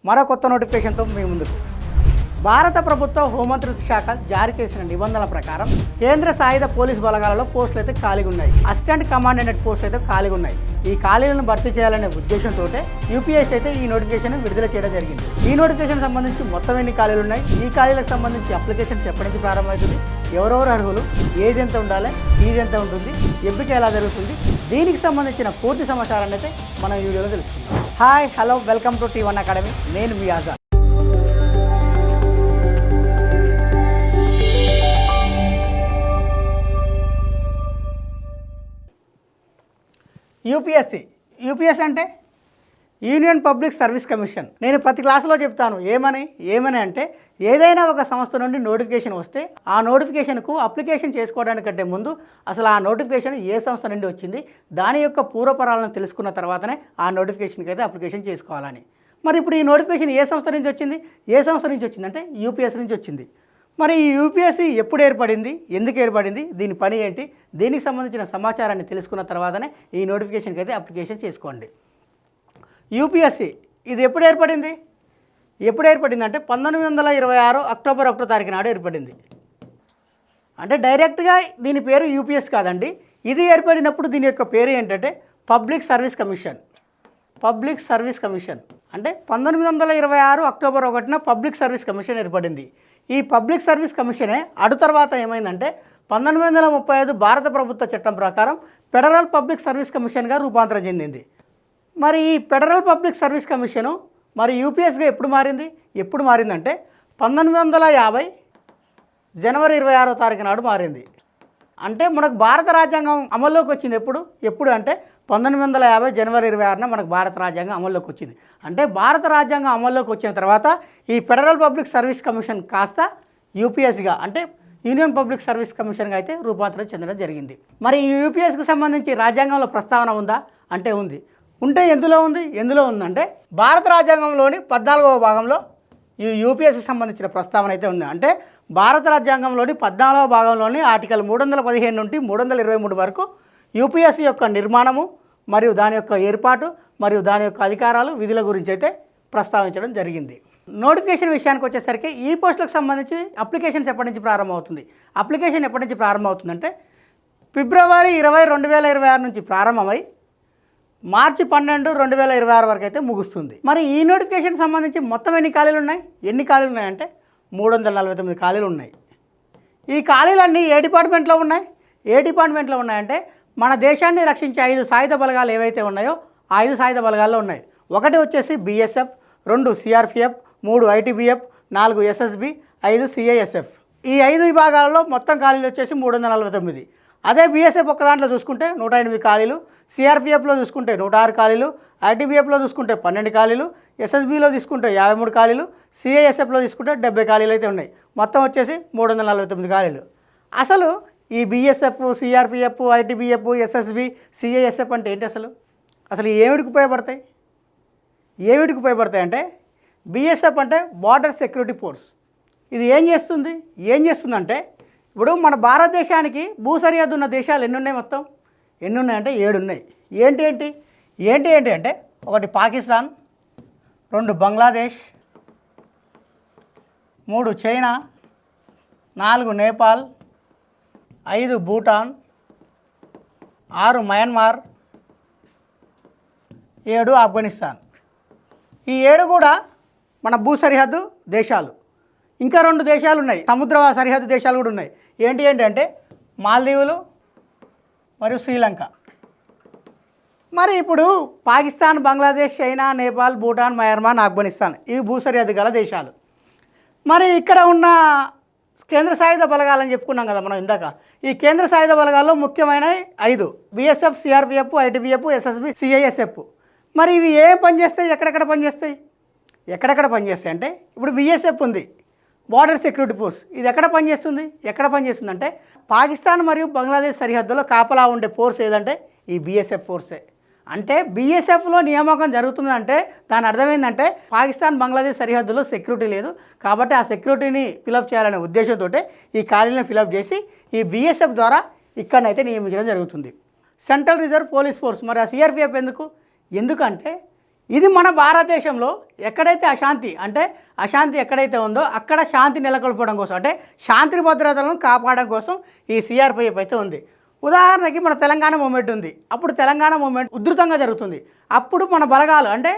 మరో కొత్త నోటిఫికేషన్తో మీ ముందుకు. భారత ప్రభుత్వ హోంమంత్రిత్వ శాఖ జారీ చేసిన నిబంధనల ప్రకారం కేంద్ర సాయుధ పోలీస్ బలగాలలో పోస్టులు అయితే ఖాళీగా ఉన్నాయి. అసిస్టెంట్ కమాండెంట్ పోస్టులు అయితే ఖాళీగా ఉన్నాయి. ఈ ఖాళీలను భర్తీ చేయాలనే ఉద్దేశంతో యూపీఎస్సీ అయితే ఈ నోటిఫికేషన్ విడుదల చేయడం జరిగింది. ఈ నోటిఫికేషన్ సంబంధించి మొత్తం ఎన్ని ఖాళీలు ఉన్నాయి, ఈ ఖాళీలకు సంబంధించి అప్లికేషన్స్ ఎప్పటి నుంచి ప్రారంభమవుతుంది, ఎవరెవరు అర్హులు, ఏజ్ ఎంత ఉండాలి, ఫీజు ఎంత ఉంటుంది, ఎంపిక ఎలా జరుగుతుంది, దీనికి సంబంధించిన పూర్తి సమాచారాన్ని అయితే మనం ఈ వీడియోలో తెలుసుకుందాం. Hi, hello, welcome to T1 academy. నేను మీ ఆజాద్. యూపీఎస్సీ అంటే యూనియన్ పబ్లిక్ సర్వీస్ కమిషన్. నేను ప్రతి క్లాసులో చెప్తాను ఏమని అంటే ఏదైనా ఒక సంస్థ నుండి నోటిఫికేషన్ వస్తే ఆ నోటిఫికేషన్కు అప్లికేషన్ చేసుకోవడానికంటే ముందు అసలు ఆ నోటిఫికేషన్ ఏ సంస్థ నుండి వచ్చింది, దాని యొక్క పూర్వపరాలను తెలుసుకున్న తర్వాతనే ఆ నోటిఫికేషన్కి అయితే అప్లికేషన్ చేసుకోవాలని. మరి ఇప్పుడు ఈ నోటిఫికేషన్ ఏ సంస్థ నుంచి వచ్చింది, అంటే యూపీఎస్సీ నుంచి వచ్చింది. మరి ఈ యూపీఎస్సీ ఎప్పుడు ఏర్పడింది, ఎందుకు ఏర్పడింది, దీని పని ఏంటి, దీనికి సంబంధించిన సమాచారాన్ని తెలుసుకున్న తర్వాతనే ఈ నోటిఫికేషన్కి అయితే అప్లికేషన్ చేసుకోండి. యూపీఎస్సీ ఇది ఎప్పుడు ఏర్పడింది అంటే 1926 అక్టోబర్ 1వ తారీఖు నాడు ఏర్పడింది. అంటే డైరెక్ట్గా దీని పేరు యూపీఎస్ కాదండి. ఇది ఏర్పడినప్పుడు దీని యొక్క పేరు ఏంటంటే పబ్లిక్ సర్వీస్ కమిషన్. అంటే 1926 అక్టోబర్ 1న పబ్లిక్ సర్వీస్ కమిషన్ ఏర్పడింది. ఈ పబ్లిక్ సర్వీస్ కమిషనే అటు తర్వాత ఏమైందంటే 1935 భారత ప్రభుత్వ చట్టం ప్రకారం ఫెడరల్ పబ్లిక్ సర్వీస్ కమిషన్గా రూపాంతరం చెందింది. మరి ఈ ఫెడరల్ పబ్లిక్ సర్వీస్ కమిషను మరి యూపీఎస్గా ఎప్పుడు మారిందంటే 1950 జనవరి 26వ తారీఖు నాడు మారింది. అంటే మనకు భారత రాజ్యాంగం అమల్లోకి వచ్చింది ఎప్పుడు అంటే 1950 జనవరి 26న మనకు భారత రాజ్యాంగం అమల్లోకి వచ్చింది. అంటే భారత రాజ్యాంగం అమల్లోకి వచ్చిన తర్వాత ఈ ఫెడరల్ పబ్లిక్ సర్వీస్ కమిషన్ కాస్త యూపీఎస్గా అంటే యూనియన్ పబ్లిక్ సర్వీస్ కమిషన్గా అయితే రూపాంతరం చెందడం జరిగింది. మరి ఈ యూపీఎస్కి సంబంధించి రాజ్యాంగంలో ప్రస్తావన ఉందా అంటే ఉంది. ఉంటే ఎందులో ఉందంటే భారత రాజ్యాంగంలోని 14వ భాగంలో ఈ యూపీఎస్కి సంబంధించిన ప్రస్తావన అయితే ఉంది. అంటే భారత రాజ్యాంగంలోని 14వ భాగంలోని ఆర్టికల్ 315 నుండి 323 వరకు యూపీఎస్సీ యొక్క నిర్మాణము మరియు దాని యొక్క ఏర్పాటు మరియు దాని యొక్క అధికారాలు, విధుల గురించి అయితే ప్రస్తావించడం జరిగింది. నోటిఫికేషన్ విషయానికి వచ్చేసరికి ఈ పోస్టులకు సంబంధించి అప్లికేషన్ ఎప్పటి నుంచి ప్రారంభమవుతుందంటే ఫిబ్రవరి 20, 2026 నుంచి ప్రారంభమై మార్చి 12, 2026 వరకు అయితే ముగుస్తుంది. మరి ఈ నోటిఫికేషన్ సంబంధించి మొత్తం ఎన్ని ఖాళీలు ఉన్నాయంటే 349 ఖాళీలు ఉన్నాయి. ఈ ఖాళీలన్నీ ఏ డిపార్ట్మెంట్లో ఉన్నాయంటే మన దేశాన్ని రక్షించే 5 సాయుధ బలగాలు ఏవైతే ఉన్నాయో ఆ 5 సాయుధ బలగాల్లో ఉన్నాయి. ఒకటి వచ్చేసి బీఎస్ఎఫ్, 2 సిఆర్పిఎఫ్, 3 ఐటీబీఎఫ్, 4 ఎస్ఎస్బి, 5 సిఐఎస్ఎఫ్. ఈ 5 విభాగాలలో మొత్తం ఖాళీలు వచ్చేసి 349. అదే బీఎస్ఎఫ్ ఒక్క దాంట్లో చూసుకుంటే 108 ఖాళీలు, సిఆర్పిఎఫ్లో చూసుకుంటే 106 ఖాళీలు, ఐటీబీఎఫ్లో చూసుకుంటే 12 ఖాళీలు, ఎస్ఎస్బిలో తీసుకుంటే 53 ఖాళీలు, సిఐఎస్ఎఫ్లో తీసుకుంటే 70 ఖాళీలు అయితే ఉన్నాయి. మొత్తం వచ్చేసి 349 ఖాళీలు. అసలు ఈ బీఎస్ఎఫ్, సిఆర్పిఎఫ్, ఐటీబీఎఫ్, ఎస్ఎస్బి, సిఐఎస్ఎఫ్ అంటే ఏంటి? అసలు ఏమిటికి ఉపయోగపడతాయి అంటే బీఎస్ఎఫ్ అంటే బార్డర్ సెక్యూరిటీ ఫోర్స్. ఇది ఏం చేస్తుందంటే ఇప్పుడు మన భారతదేశానికి భూ సరిహద్దు ఉన్న దేశాలు ఎన్ని ఉన్నాయంటే 7 ఉన్నాయి. ఏంటి అంటే 1 పాకిస్తాన్, 2 బంగ్లాదేశ్, 3 చైనా, 4 నేపాల్, 5 భూటాన్, 6 మయన్మార్, 7 ఆఫ్ఘనిస్తాన్. ఈ 7 కూడా మన భూ సరిహద్దు దేశాలు. ఇంకా 2 దేశాలు ఉన్నాయి, సముద్ర సరిహద్దు దేశాలు కూడా ఉన్నాయి. ఏంటి అంటే మాల్దీవులు మరియు శ్రీలంక. మరి ఇప్పుడు పాకిస్తాన్, బంగ్లాదేశ్, చైనా, నేపాల్, భూటాన్, మయన్మార్, ఆఫ్ఘనిస్తాన్ ఇవి భూ సరిహద్దు గల దేశాలు. మరి ఇక్కడ ఉన్న కేంద్ర సాయుధ బలగాలని చెప్పుకున్నాం కదా మనం ఇందాక. ఈ కేంద్ర సాయుధ బలగాల్లో ముఖ్యమైన 5 బీఎస్ఎఫ్, సిఆర్పిఎఫ్, ఐటీబీఎఫ్, ఎస్ఎస్బి, సిఐఎస్ఎఫ్. మరి ఇవి ఏం పనిచేస్తాయి, ఎక్కడెక్కడ పనిచేస్తాయి అంటే ఇప్పుడు బీఎస్ఎఫ్ ఉంది, బార్డర్ సెక్యూరిటీ ఫోర్స్. ఇది ఎక్కడ పనిచేస్తుందంటే పాకిస్తాన్ మరియు బంగ్లాదేశ్ సరిహద్దులో కాపలా ఉండే ఫోర్స్ ఏదంటే ఈ బీఎస్ఎఫ్ ఫోర్సే. అంటే బీఎస్ఎఫ్లో నియామకం జరుగుతుందంటే దాని అర్థం ఏంటంటే పాకిస్తాన్, బంగ్లాదేశ్ సరిహద్దులో సెక్యూరిటీ లేదు కాబట్టి ఆ సెక్యూరిటీని ఫిలప్ చేయాలనే ఉద్దేశంతో ఈ ఖాళీలను ఫిలప్ చేసి ఈ బీఎస్ఎఫ్ ద్వారా ఇక్కడనైతే నియమించడం జరుగుతుంది. Central reserve police force. మరి ఆ సిఆర్పిఎఫ్ ఎందుకంటే ఇది మన భారతదేశంలో ఎక్కడైతే అశాంతి ఎక్కడైతే ఉందో అక్కడ శాంతి నెలకొల్పడం కోసం, అంటే శాంతి భద్రతలను కాపాడడం కోసం ఈ సిఆర్పిఎఫ్ అయితే ఉంది. ఉదాహరణకి మన తెలంగాణ మూమెంట్ ఉంది. అప్పుడు తెలంగాణ మూమెంట్ ఉధృతంగా జరుగుతుంది. అప్పుడు మన బలగాలు, అంటే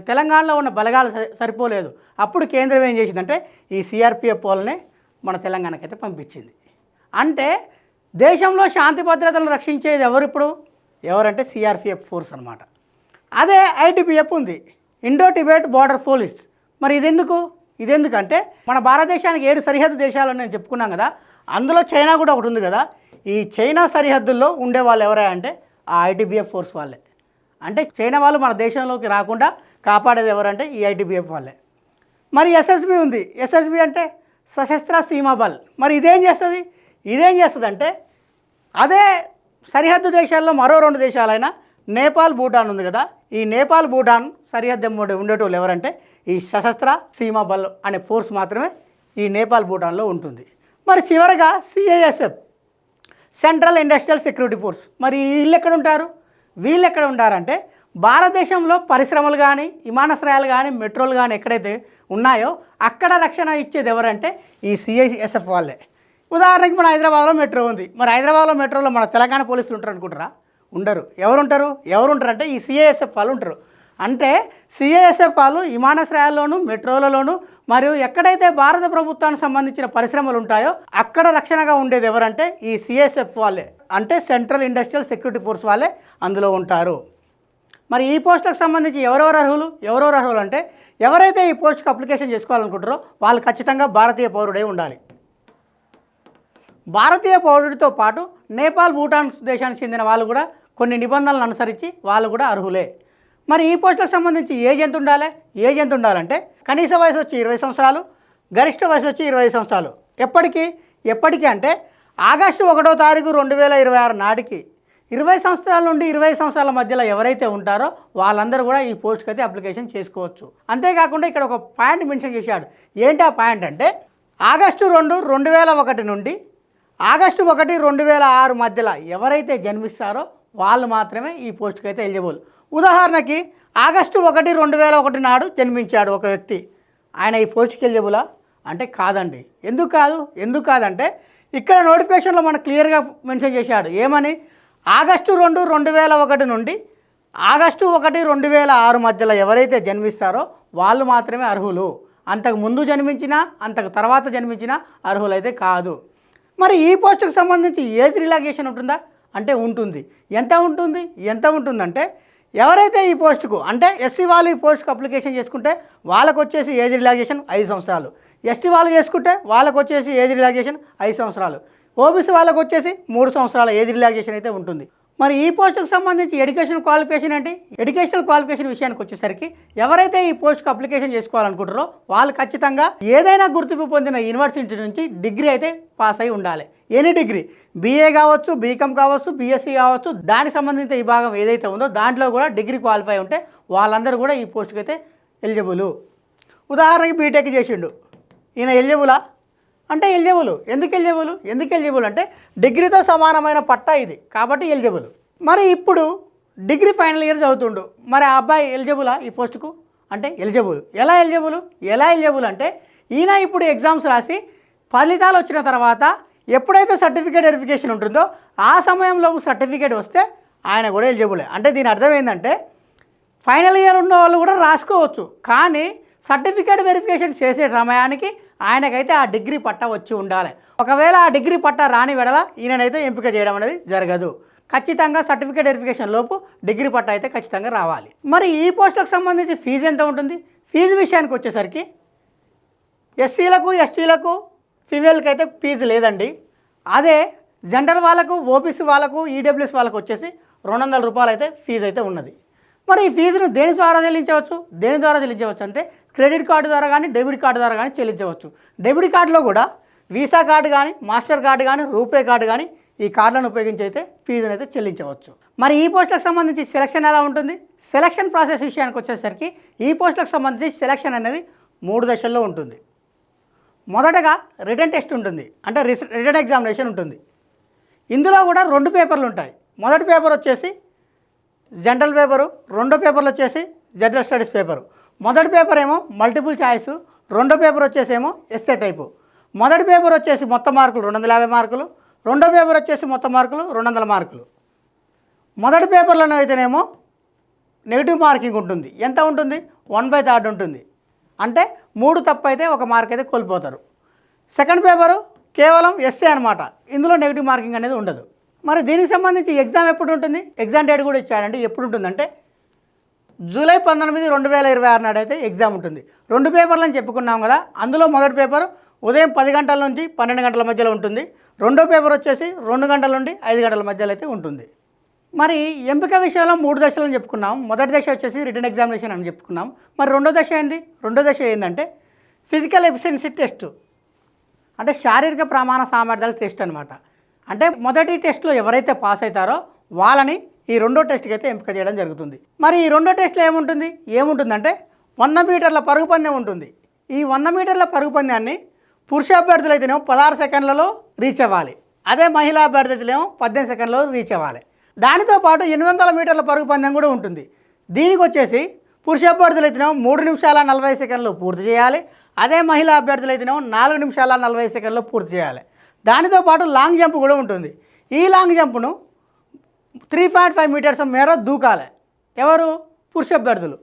తెలంగాణలో ఉన్న బలగాలు సరిపోలేదు. అప్పుడు కేంద్రం ఏం చేసిందంటే ఈ సిఆర్పిఎఫ్ వాళ్ళనే మన తెలంగాణకైతే పంపించింది. అంటే దేశంలో శాంతి భద్రతలను రక్షించేది ఎవరంటే సిఆర్పిఎఫ్ ఫోర్స్ అనమాట. అదే ఐటీబీఎఫ్ ఉంది, ఇండో టిబెట్ బార్డర్ పోలీస్. మరి ఇదెందుకంటే మన భారతదేశానికి 7 సరిహద్దు దేశాలు నేను చెప్పుకున్నాం కదా, అందులో చైనా కూడా ఒకటి ఉంది కదా. ఈ చైనా సరిహద్దుల్లో ఉండే వాళ్ళు ఎవరా అంటే ఆ ఐటీబీఎఫ్ ఫోర్స్ వాళ్ళే. అంటే చైనా వాళ్ళు మన దేశంలోకి రాకుండా కాపాడేది ఎవరంటే ఈ ఐటీబీఎఫ్ వాళ్ళే. మరి ఎస్ఎస్బి ఉంది. ఎస్ఎస్బి అంటే సశస్త్ర సీమా బల్. మరి ఇదేం చేస్తుంది అంటే అదే సరిహద్దు దేశాల్లో మరో 2 దేశాలైన నేపాల్, భూటాన్ ఉంది కదా. ఈ నేపాల్, భూటాన్ సరిహద్దు ఉండేటోళ్ళు ఎవరంటే ఈ సశస్త్ర సీమా బల్ అనే ఫోర్స్ మాత్రమే ఈ నేపాల్, భూటాన్లో ఉంటుంది. మరి చివరగా CISF, central industrial security force. మరి వీళ్ళు ఎక్కడ ఉంటారంటే భారతదేశంలో పరిశ్రమలు కానీ, విమానాశ్రయాలు కానీ, మెట్రోలు కానీ ఎక్కడైతే ఉన్నాయో అక్కడ రక్షణ ఇచ్చేది ఎవరంటే ఈ సిఐఎస్ఎఫ్ వాళ్ళే. ఉదాహరణకి మన హైదరాబాద్లో మెట్రో ఉంది. మరి హైదరాబాద్లో మెట్రోలో మన తెలంగాణ పోలీసులు ఉంటారు అనుకుంటారా? ఉండరు. ఎవరుంటారంటే ఈ సిఐఎస్ఎఫ్ వాళ్ళు ఉంటారు. అంటే సిఐఎస్ఎఫ్ వాళ్ళు విమానాశ్రయాల్లోనూ, మెట్రోలలోనూ మరియు ఎక్కడైతే భారత ప్రభుత్వానికి సంబంధించిన పరిశ్రమలు ఉంటాయో అక్కడ రక్షణగా ఉండేది ఎవరంటే ఈ సిఐఎస్ఎఫ్ వాళ్ళే, అంటే సెంట్రల్ ఇండస్ట్రియల్ సెక్యూరిటీ ఫోర్స్ వాళ్ళే అందులో ఉంటారు. మరి ఈ పోస్టులకు సంబంధించి ఎవరెవరు అర్హులు అంటే ఎవరైతే ఈ పోస్టుకు అప్లికేషన్ చేసుకోవాలనుకుంటారో వాళ్ళు ఖచ్చితంగా భారతీయ పౌరుడై ఉండాలి. భారతీయ పౌరుడితో పాటు నేపాల్, భూటాన్ దేశానికి చెందిన వాళ్ళు కూడా కొన్ని నిబంధనలను అనుసరించి వాళ్ళు కూడా అర్హులే. మరి ఈ పోస్టులకు సంబంధించి ఏజ్ ఎంత ఉండాలంటే కనీస వయసు వచ్చి 20 సంవత్సరాలు, గరిష్ట వయసు వచ్చి 25 సంవత్సరాలు. ఎప్పటికీ అంటే ఆగస్టు 1వ తారీఖు 2026 నాటికి 20 సంవత్సరాల నుండి 25 సంవత్సరాల మధ్యలో ఎవరైతే ఉంటారో వాళ్ళందరూ కూడా ఈ పోస్ట్కి అయితే అప్లికేషన్ చేసుకోవచ్చు. అంతేకాకుండా ఇక్కడ ఒక పాయింట్ మెన్షన్ చేశాడు. ఏంటి ఆ పాయింట్ అంటే ఆగస్టు 2, 2001 నుండి ఆగస్టు 1, 2006 మధ్యలో ఎవరైతే జన్మిస్తారో వాళ్ళు మాత్రమే ఈ పోస్ట్కి అయితే ఎలిజిబుల్. ఉదాహరణకి ఆగస్టు 1, 2001 నాడు జన్మించాడు ఒక వ్యక్తి, ఆయన ఈ పోస్ట్కి ఎలిజిబులా అంటే కాదండి. ఎందుకు కాదంటే ఇక్కడ నోటిఫికేషన్లో మనకు క్లియర్గా మెన్షన్ చేశాడు. ఏమని? ఆగస్టు 2, 2001 నుండి ఆగస్టు 1, 2006 మధ్యలో ఎవరైతే జన్మిస్తారో వాళ్ళు మాత్రమే అర్హులు. అంతకు ముందు జన్మించినా అంతకు తర్వాత జన్మించినా అర్హులైతే కాదు. మరి ఈ పోస్టుకు సంబంధించి ఏజ్ రిలాక్సేషన్ ఉంటుందా అంటే ఉంటుంది. ఎంత ఉంటుందంటే ఎవరైతే ఈ పోస్టుకు, అంటే ఎస్సీ వాళ్ళు ఈ పోస్టుకు అప్లికేషన్ చేసుకుంటే వాళ్ళకు వచ్చేసి ఏజ్ రిలాక్సేషన్ 5 సంవత్సరాలు, ఎస్టీ వాళ్ళు చేసుకుంటే వాళ్ళకు వచ్చేసి ఏజ్ రిలాక్సేషన్ 5 సంవత్సరాలు, ఓబీసీ వాళ్ళకు వచ్చేసి 3 సంవత్సరాల ఏజ్ రిలాక్సేషన్ అయితే ఉంటుంది. మరి ఈ పోస్టుకు సంబంధించి ఎడ్యుకేషనల్ క్వాలిఫికేషన్ ఏంటి? ఎడ్యుకేషనల్ క్వాలిఫికేషన్ విషయానికి వచ్చేసరికి ఎవరైతే ఈ పోస్ట్కి అప్లికేషన్ చేసుకోవాలనుకుంటారో వాళ్ళు ఖచ్చితంగా ఏదైనా గుర్తింపు పొందిన యూనివర్సిటీ నుంచి డిగ్రీ అయితే పాస్ అయి ఉండాలి. ఎనీ డిగ్రీ, బీఏ కావచ్చు, బీకామ్ కావచ్చు, బీఎస్సీ కావచ్చు, దానికి సంబంధించిన విభాగం ఏదైతే ఉందో దాంట్లో కూడా డిగ్రీ క్వాలిఫై ఉంటే వాళ్ళందరూ కూడా ఈ పోస్ట్కి అయితే ఎలిజిబుల్. ఉదాహరణకి బీటెక్ చేసిండు, ఈయన ఎలిజిబులా అంటే ఎలిజిబుల్. ఎందుకు ఎలిజిబుల్ అంటే డిగ్రీతో సమానమైన పట్టా ఇది కాబట్టి ఎలిజిబుల్. మరి ఇప్పుడు డిగ్రీ ఫైనల్ ఇయర్ చదువుతుండు, మరి ఆ అబ్బాయి ఎలిజిబులా ఈ పోస్టుకు అంటే ఎలిజిబుల్. ఎలా ఎలిజిబుల్ అంటే ఈయన ఇప్పుడు ఎగ్జామ్స్ రాసి ఫలితాలు వచ్చిన తర్వాత ఎప్పుడైతే సర్టిఫికేట్ వెరిఫికేషన్ ఉంటుందో ఆ సమయంలో సర్టిఫికేట్ వస్తే ఆయన కూడా ఎలిజిబులే. అంటే దీని అర్థం ఏంటంటే ఫైనల్ ఇయర్ ఉన్న వాళ్ళు కూడా రాసుకోవచ్చు, కానీ సర్టిఫికేట్ వెరిఫికేషన్ చేసే సమయానికి ఆయనకైతే ఆ డిగ్రీ పట్టా వచ్చి ఉండాలి. ఒకవేళ ఆ డిగ్రీ పట్టా రాని వెడల ఈయననైతే ఎంపిక చేయడం అనేది జరగదు. ఖచ్చితంగా సర్టిఫికేట్ వెరిఫికేషన్ లోపు డిగ్రీ పట్టా అయితే ఖచ్చితంగా రావాలి. మరి ఈ పోస్టులకు సంబంధించి ఫీజు ఎంత ఉంటుంది? ఫీజు విషయానికి వచ్చేసరికి ఎస్సీలకు, ఎస్టీలకు, ఫీమేల్కి అయితే ఫీజు లేదండి. అదే జనరల్ వాళ్ళకు, ఓబీసీ వాళ్ళకు, ఈడబ్ల్యూఎస్ వాళ్ళకు వచ్చేసి 200 రూపాయలు అయితే ఫీజు అయితే ఉన్నది. మరి ఈ ఫీజును దేని ద్వారా చెల్లించవచ్చు అంటే క్రెడిట్ కార్డు ద్వారా కానీ, డెబిట్ కార్డు ద్వారా కానీ చెల్లించవచ్చు. డెబిట్ కార్డులో కూడా వీసా కార్డు కానీ, మాస్టర్ కార్డు కానీ, రూపే కార్డు కానీ ఈ కార్డులను ఉపయోగించి అయితే ఫీజును అయితే చెల్లించవచ్చు. మరి ఈ పోస్టులకు సంబంధించి సెలక్షన్ ఎలా ఉంటుంది? సెలక్షన్ ప్రాసెస్ విషయానికి వచ్చేసరికి ఈ పోస్టులకు సంబంధించి సెలక్షన్ అనేది 3 దశల్లో ఉంటుంది. మొదటగా రిటన్ టెస్ట్ ఉంటుంది, అంటే రిటన్ ఎగ్జామినేషన్ ఉంటుంది. ఇందులో కూడా 2 పేపర్లు ఉంటాయి. మొదటి పేపర్ వచ్చేసి జనరల్ పేపరు, రెండో పేపర్లు వచ్చేసి జనరల్ స్టడీస్ పేపరు. మొదటి పేపర్ ఏమో మల్టిపుల్ చాయిస్, రెండో పేపర్ వచ్చేసేమో ఎస్సే టైపు. మొదటి పేపర్ వచ్చేసి మొత్తం మార్కులు 250 మార్కులు, రెండో పేపర్ వచ్చేసి మొత్తం మార్కులు 200 మార్కులు. మొదటి పేపర్లోనే అయితేనేమో నెగిటివ్ మార్కింగ్ ఉంటుంది. ఎంత ఉంటుంది? 1/3 ఉంటుంది. అంటే 3 తప్పు అయితే 1 మార్క్ అయితే కోల్పోతారు. సెకండ్ పేపరు కేవలం ఎస్సే అనమాట. ఇందులో నెగిటివ్ మార్కింగ్ అనేది ఉండదు. మరి దీనికి సంబంధించి ఎగ్జామ్ ఎప్పుడు ఉంటుంది? ఎగ్జామ్ డేట్ కూడా ఇచ్చాడండి. ఎప్పుడు ఉంటుందంటే జూలై 19, 2026 నాడు అయితే ఎగ్జామ్ ఉంటుంది. 2 పేపర్లు అని చెప్పుకున్నాం కదా. అందులో మొదటి పేపర్ ఉదయం 10 గంటల నుంచి 12 గంటల మధ్యలో ఉంటుంది. రెండో పేపర్ వచ్చేసి 2 గంటల నుండి 5 గంటల మధ్యలో అయితే ఉంటుంది. మరి ఎంపిక విషయంలో 3 దశలు అని చెప్పుకున్నాం. మొదటి దశ వచ్చేసి రిటన్ ఎగ్జామినేషన్ అని చెప్పుకున్నాం. మరి రెండో దశ ఏంది? రెండో దశ ఏంటంటే ఫిజికల్ ఎఫిషియన్సీ టెస్ట్, అంటే శారీరక ప్రమాణ సామర్థ్యాల టెస్ట్ అనమాట. అంటే మొదటి టెస్ట్లో ఎవరైతే పాస్ అవుతారో వాళ్ళని ఈ రెండో టెస్ట్కి అయితే ఎంపిక చేయడం జరుగుతుంది. మరి ఈ రెండో టెస్ట్లో ఏముంటుందంటే 100 మీటర్ల పరుగు పందెం ఉంటుంది. ఈ 100 మీటర్ల పరుగు పందెాన్ని పురుష అభ్యర్థులు అయితేనేమో 16 సెకండ్లలో రీచ్ అవ్వాలి. అదే మహిళా అభ్యర్థులేమో 18 సెకండ్లలో రీచ్ అవ్వాలి. దానితో పాటు 800 మీటర్ల పరుగు పందెం కూడా ఉంటుంది. దీనికి వచ్చేసి పురుష అభ్యర్థులు అయితేనేమో 3 నిమిషాల 40 సెకండ్లు పూర్తి చేయాలి. అదే మహిళా అభ్యర్థులు అయితేనేమో 4 నిమిషాల 40 సెకండ్లు పూర్తి చేయాలి. దానితో పాటు లాంగ్ జంప్ కూడా ఉంటుంది. ఈ లాంగ్ జంప్ను 3.5 మీటర్స్ మేర దూకాలి. ఎవరు? పురుష అభ్యర్థులు.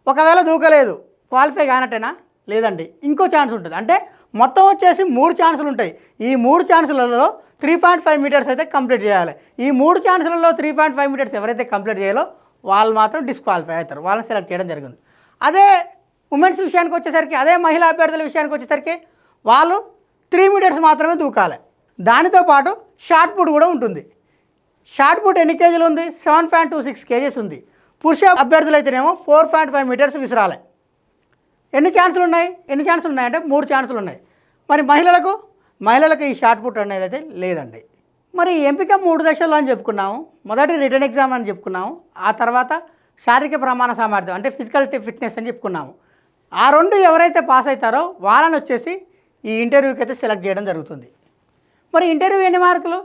ఒకవేళ దూకలేదు, క్వాలిఫై కానట్టేనా? లేదండి, ఇంకో ఛాన్స్ ఉంటుంది. అంటే మొత్తం వచ్చేసి 3 ఛాన్సులు ఉంటాయి. ఈ 3 ఛాన్సులలో 3.5 మీటర్స్ అయితే కంప్లీట్ చేయాలి. ఈ 3 ఛాన్సులలో 3.5 మీటర్స్ ఎవరైతే కంప్లీట్ చేయాలో వాళ్ళు మాత్రం డిస్క్వాలిఫై అవుతారు. వాళ్ళని సెలెక్ట్ చేయడం జరిగింది. అదే ఉమెన్స్ విషయానికి వచ్చేసరికి, అదే మహిళా అభ్యర్థుల విషయానికి వచ్చేసరికి వాళ్ళు 3 మీటర్స్ మాత్రమే దూకాలి. దానితో పాటు షార్ట్ పుట్ కూడా ఉంటుంది. షార్ట్ పుట్ ఎన్ని కేజీలు ఉంది? 7.26 కేజీస్ ఉంది. పురుష అభ్యర్థులు అయితేనేమో 4.5 మీటర్స్ విసిరాలి. ఎన్ని ఛాన్సులు ఉన్నాయి అంటే 3 ఛాన్సులు ఉన్నాయి. మరి మహిళలకు ఈ షార్ట్ పుట్ అనేది అయితే లేదండి. మరి ఎంపిక 3 దశల్లో అని చెప్పుకున్నాము. మొదటి రిటన్ ఎగ్జామ్ అని చెప్పుకున్నాము. ఆ తర్వాత శారీరక ప్రమాణ సామర్థ్యం అంటే ఫిజికల్ ఫిట్నెస్ అని చెప్పుకున్నాము. ఆ 2 ఎవరైతే పాస్ అవుతారో వాళ్ళని వచ్చేసి ఈ ఇంటర్వ్యూకి అయితే సెలెక్ట్ చేయడం జరుగుతుంది. మరి ఇంటర్వ్యూ ఎన్ని మార్కులు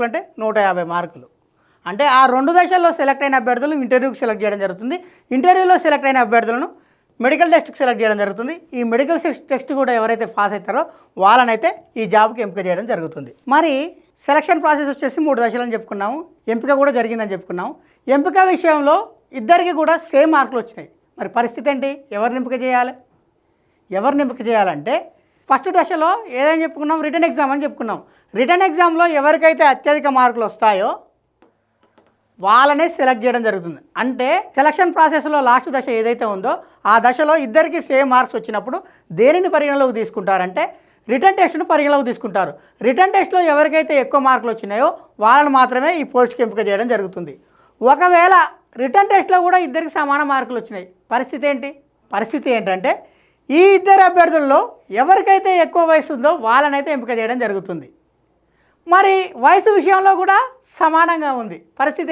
అంటే 150 మార్కులు. అంటే ఆ 2 దశల్లో సెలెక్ట్ అయిన అభ్యర్థులు ఇంటర్వ్యూకి సెలెక్ట్ చేయడం జరుగుతుంది. ఇంటర్వ్యూలో సెలెక్ట్ అయిన అభ్యర్థులను మెడికల్ టెస్ట్కి సెలెక్ట్ చేయడం జరుగుతుంది. ఈ మెడికల్ టెస్ట్ కూడా ఎవరైతే పాస్ అవుతారో వాళ్ళనైతే ఈ జాబ్కి ఎంపిక చేయడం జరుగుతుంది. మరి సెలక్షన్ ప్రాసెస్ వచ్చేసి 3 దశలు అని చెప్పుకున్నాము. ఎంపిక కూడా జరిగిందని చెప్పుకున్నాము. ఎంపిక విషయంలో ఇద్దరికి కూడా సేమ్ మార్కులు వచ్చినాయి. మరి పరిస్థితి ఏంటి? ఎవరిని ఎంపిక చేయాలంటే ఫస్ట్ దశలో ఏదైనా చెప్పుకున్నాం, రిటన్ ఎగ్జామ్ అని చెప్పుకున్నాం. రిటన్ ఎగ్జామ్లో ఎవరికైతే అత్యధిక మార్కులు వస్తాయో వాళ్ళనే సెలెక్ట్ చేయడం జరుగుతుంది. అంటే సెలక్షన్ ప్రాసెస్లో లాస్ట్ దశ ఏదైతే ఉందో ఆ దశలో ఇద్దరికి సేమ్ మార్క్స్ వచ్చినప్పుడు దేనిని పరిగణలోకి తీసుకుంటారంటే రిటన్ టెస్ట్ను పరిగణలోకి తీసుకుంటారు. రిటన్ టెస్ట్లో ఎవరికైతే ఎక్కువ మార్కులు వచ్చినాయో వాళ్ళని మాత్రమే ఈ పోస్ట్కి ఎంపిక చేయడం జరుగుతుంది. ఒకవేళ రిటన్ టెస్ట్లో కూడా ఇద్దరికి సమాన మార్కులు వచ్చినాయి, పరిస్థితి ఏంటంటే ఈ ఇద్దరు అభ్యర్థుల్లో ఎవరికైతే ఎక్కువ వయసు ఉందో వాళ్ళనైతే ఎంపిక చేయడం జరుగుతుంది. మరి వయసు విషయంలో కూడా సమానంగా ఉంది. పరిస్థితి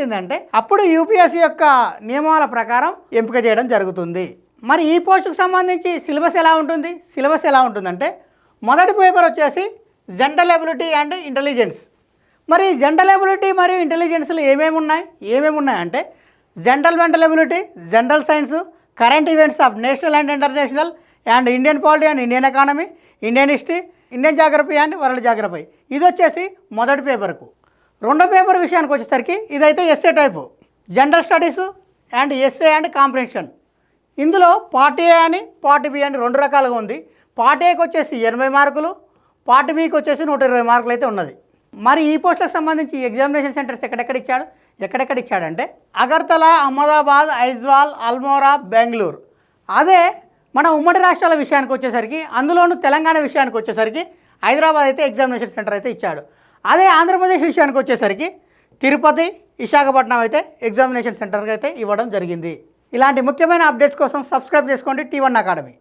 ఏంటంటే అప్పుడు యూపీఎస్సీ యొక్క నియమాల ప్రకారం ఎంపిక చేయడం జరుగుతుంది. మరి ఈ పోస్టుకు సంబంధించి సిలబస్ ఎలా ఉంటుందంటే మొదటి పేపర్ వచ్చేసి జనరల్ ఎబిలిటీ అండ్ ఇంటెలిజెన్స్. మరి జనరల్ ఎబిలిటీ మరియు ఇంటెలిజెన్స్లు ఏమేమి ఉన్నాయంటే general mental ability, general science, current events of national and international and Indian polity and Indian economy, Indian history, Indian geography and world geography. ఇది వచ్చేసి మొదటి పేపర్కు. రెండో పేపర్ విషయానికి వచ్చేసరికి ఇదైతే SA type, general studies and SA and comprehension. ఇందులో part A అని పార్ట్ బి అని 2 రకాలుగా ఉంది. పార్ట్ ఏకి వచ్చేసి 80 మార్కులు, పార్ట్ బికి వచ్చేసి 120 మార్కులు అయితే ఉన్నది. మరి ఈ పోస్టులకు సంబంధించి ఎగ్జామినేషన్ సెంటర్స్ ఎక్కడెక్కడ ఇచ్చాడంటే అగర్తల, అహ్మదాబాద్, ఐజ్వాల్, అల్మోరా, బెంగళూరు. అదే మన ఉమ్మడి రాష్ట్రాల విషయానికి వచ్చేసరికి, అందులోనూ తెలంగాణ విషయానికి వచ్చేసరికి హైదరాబాద్ అయితే ఎగ్జామినేషన్ సెంటర్ అయితే ఇచ్చాడు. అదే ఆంధ్రప్రదేశ్ విషయానికి వచ్చేసరికి తిరుపతి, విశాఖపట్నం అయితే ఎగ్జామినేషన్ సెంటర్కి అయితే ఇవ్వడం జరిగింది. ఇలాంటి ముఖ్యమైన అప్డేట్స్ కోసం సబ్స్క్రైబ్ చేసుకోండి T1 అకాడమీ.